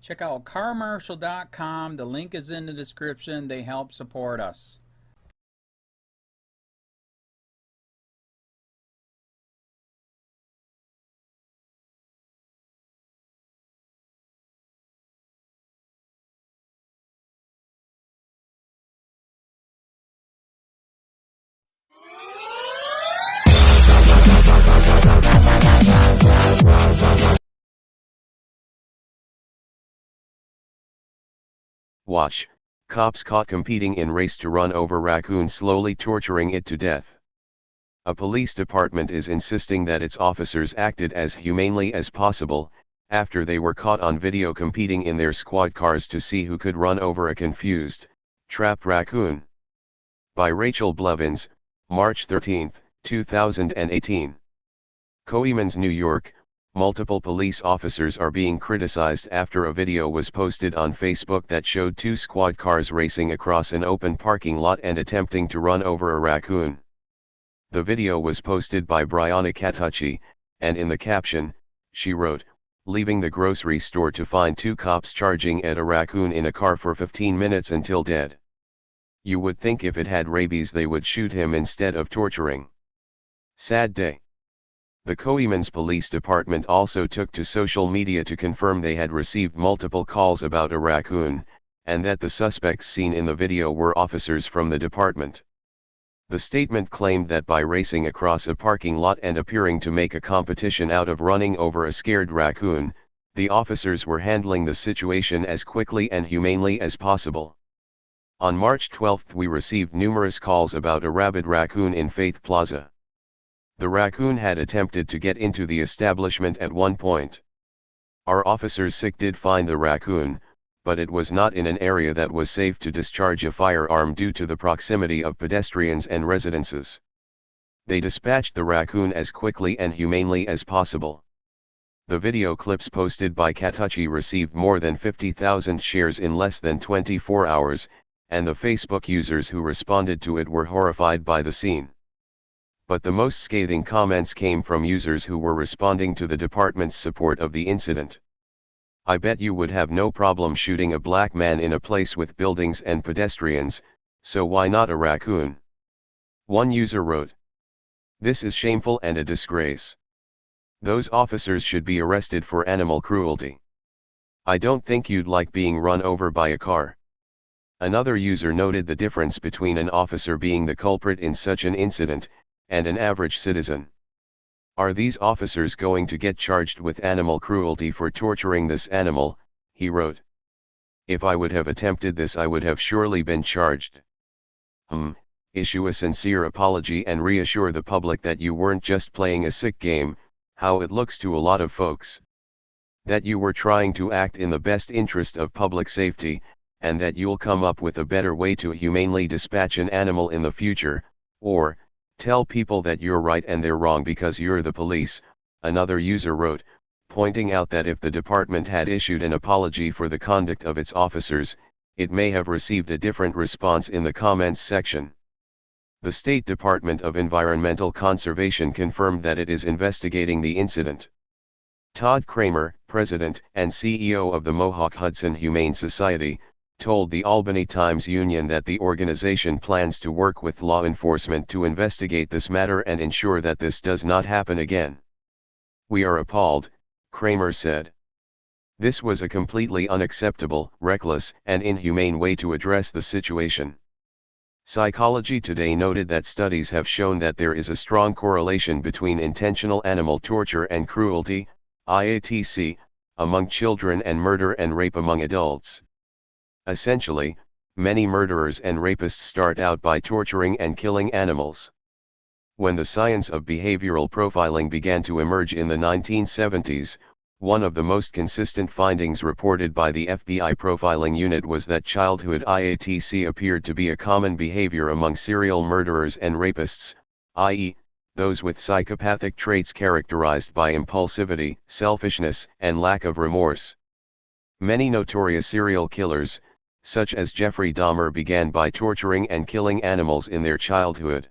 Check out carmarshal.com. The link is in the description. They help support us. Watch, cops caught competing in race to run over raccoon, slowly torturing it to death. A police department is insisting that its officers acted as humanely as possible, after they were caught on video competing in their squad cars to see who could run over a confused, trapped raccoon. By Rachel Blevins, March 13, 2018. Haymans, New York. Multiple police officers are being criticized after a video was posted on Facebook that showed two squad cars racing across an open parking lot and attempting to run over a raccoon. The video was posted by Brianna Catucci, and in the caption, she wrote, "Leaving the grocery store to find two cops charging at a raccoon in a car for 15 minutes until dead. You would think if it had rabies they would shoot him instead of torturing. Sad day." The Haymans Police Department also took to social media to confirm they had received multiple calls about a raccoon, and that the suspects seen in the video were officers from the department. The statement claimed that by racing across a parking lot and appearing to make a competition out of running over a scared raccoon, the officers were handling the situation as quickly and humanely as possible. On March 12 we received numerous calls about a rabid raccoon in Faith Plaza. The raccoon had attempted to get into the establishment at one point. Our officers did find the raccoon, but it was not in an area that was safe to discharge a firearm due to the proximity of pedestrians and residences. They dispatched the raccoon as quickly and humanely as possible. The video clips posted by Catucci received more than 50,000 shares in less than 24 hours, and the Facebook users who responded to it were horrified by the scene. But the most scathing comments came from users who were responding to the department's support of the incident. "I bet you would have no problem shooting a black man in a place with buildings and pedestrians, so why not a raccoon?" One user wrote. "This is shameful and a disgrace. Those officers should be arrested for animal cruelty. I don't think you'd like being run over by a car." Another user noted the difference between an officer being the culprit in such an incident, and an average citizen. "Are these officers going to get charged with animal cruelty for torturing this animal?" he wrote. "If I would have attempted this I would have surely been charged. Issue a sincere apology and reassure the public that you weren't just playing a sick game, how it looks to a lot of folks. That you were trying to act in the best interest of public safety, and that you'll come up with a better way to humanely dispatch an animal in the future, or tell people that you're right and they're wrong because you're the police," another user wrote, pointing out that if the department had issued an apology for the conduct of its officers, it may have received a different response in the comments section. The State Department of Environmental Conservation confirmed that it is investigating the incident. Todd Kramer, president and CEO of the Mohawk-Hudson Humane Society, told the Albany Times-Union that the organization plans to work with law enforcement to investigate this matter and ensure that this does not happen again. "We are appalled," Kramer said. "This was a completely unacceptable, reckless, and inhumane way to address the situation." Psychology Today noted that studies have shown that there is a strong correlation between intentional animal torture and cruelty, IATC, among children and murder and rape among adults. Essentially, many murderers and rapists start out by torturing and killing animals. When the science of behavioral profiling began to emerge in the 1970s, one of the most consistent findings reported by the FBI profiling unit was that childhood IATC appeared to be a common behavior among serial murderers and rapists, i.e., those with psychopathic traits characterized by impulsivity, selfishness, and lack of remorse. Many notorious serial killers, such as Jeffrey Dahmer, began by torturing and killing animals in their childhood.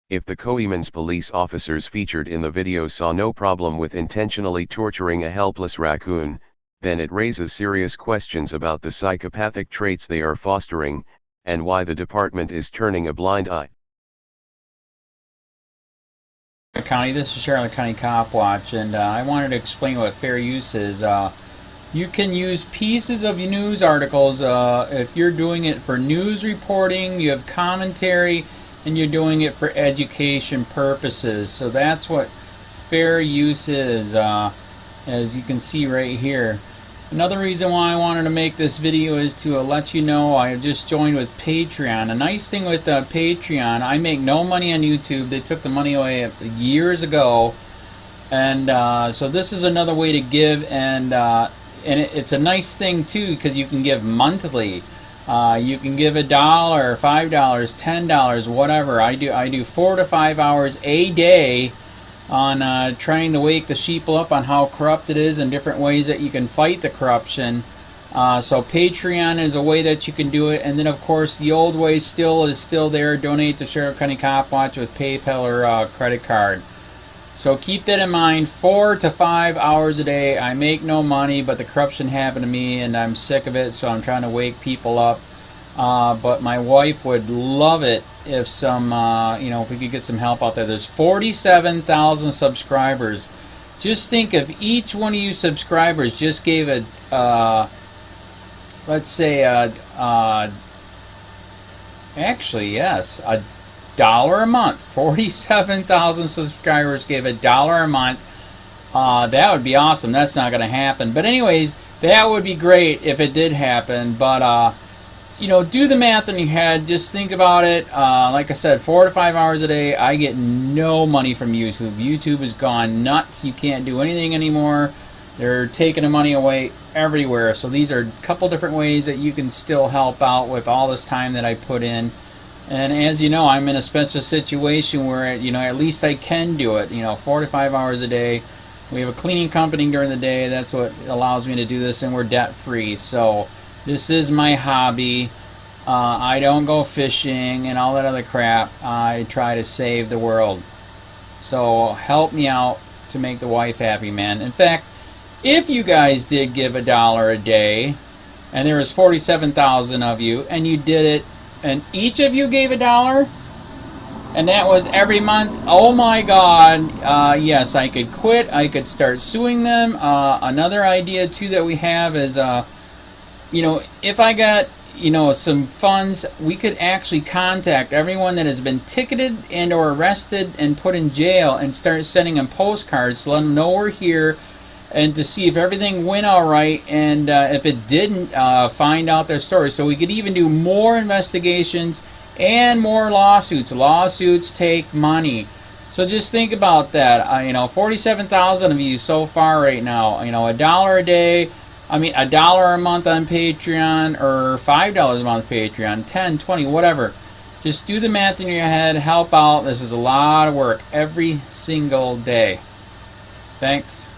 If the Haymans police officers featured in the video saw no problem with intentionally torturing a helpless raccoon, then it raises serious questions about the psychopathic traits they are fostering, and why the department is turning a blind eye. County, this is Charlotte County Cop Watch, and I wanted to explain what fair use is. You can use pieces of news articles if you're doing it for news reporting, you have commentary, and you're doing it for education purposes. So that's what fair use is, as you can see right here. Another reason why I wanted to make this video is to let you know I have just joined with Patreon. A nice thing with Patreon, I make no money on YouTube. They took the money away years ago, and so this is another way to give, and it's a nice thing too, because you can give monthly. You can give $1, $5, $10, whatever. I do 4 to 5 hours a day on trying to wake the sheeple up on how corrupt it is and different ways that you can fight the corruption. So Patreon is a way that you can do it, and then of course the old way is still there. Donate to Charlotte County Cop Watch with PayPal or credit card. So keep that in mind. 4 to 5 hours a day. I make no money, but the corruption happened to me and I'm sick of it, so I'm trying to wake people up. But my wife would love it if if we could get some help out there. There's 47,000 subscribers. Just think if each one of you subscribers just gave let's say actually yes, $1 a month. 47,000 subscribers gave $1 a month. That would be awesome. That's not going to happen. But anyways, that would be great if it did happen. But do the math in your head. Just think about it. Like I said, 4 to 5 hours a day. I get no money from YouTube. YouTube has gone nuts. You can't do anything anymore. They're taking the money away everywhere. So these are a couple different ways that you can still help out with all this time that I put in. And as you know, I'm in a special situation where, at least I can do it. 4 to 5 hours a day. We have a cleaning company during the day. That's what allows me to do this, and we're debt free. So this is my hobby. I don't go fishing and all that other crap. I try to save the world. So help me out to make the wife happy, man. In fact, if you guys did give $1 a day, and there was 47,000 of you, and you did it, and each of you gave $1, and that was every month, oh my God, yes, I could quit. I could start suing them. Another idea too that we have is, if I got, some funds, we could actually contact everyone that has been ticketed and or arrested and put in jail and start sending them postcards to let them know we're here, and to see if everything went all right, and if it didn't, find out their story. So we could even do more investigations and more lawsuits. Lawsuits take money. So just think about that. 47,000 of you so far right now. $1 a day. $1 a month on Patreon, or $5 a month Patreon, 10, 20, whatever. Just do the math in your head. Help out. This is a lot of work every single day. Thanks.